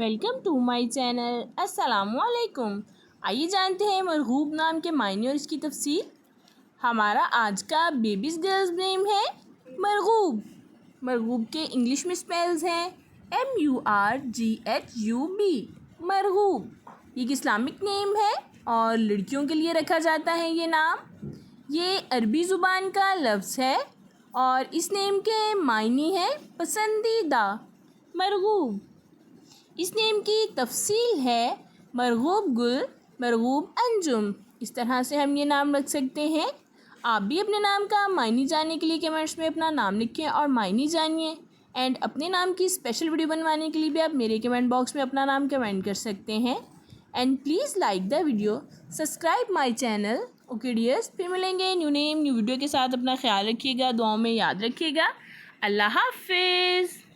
Welcome to my channel. अस्सलामुअलैकुम। आइए जानते हैं मरगूब नाम के मायने और इसकी तफसीर। हमारा आज का बेबीज़ गर्ल्स नेम है मरगूब। मरगूब के इंग्लिश में स्पेल्स हैं MURGHUB, मरगूब। ये एक इस्लामिक नेम है और लड़कियों के लिए रखा जाता है ये नाम। ये अरबी ज़ुबान का लफ्ज़ है और इस नेम के मायने हैं पसंदीदा, मरगूब। इस नेम की तफसील है मरगूब गुल, मरगूब अंजुम। इस तरह से हम ये नाम रख सकते हैं। आप भी अपने नाम का मायने जानने के लिए कमेंट्स में अपना नाम लिखें और मायने जानिए। एंड अपने नाम की स्पेशल वीडियो बनवाने के लिए भी आप मेरे कमेंट बॉक्स में अपना नाम कमेंट कर सकते हैं। And please like the video, subscribe my channel. Okay dears, फिर मिलेंगे न्यू नेम न्यू वीडियो के साथ। अपना ख्याल रखिएगा, दुआओं में याद रखिएगा। अल्लाह हाफिज़।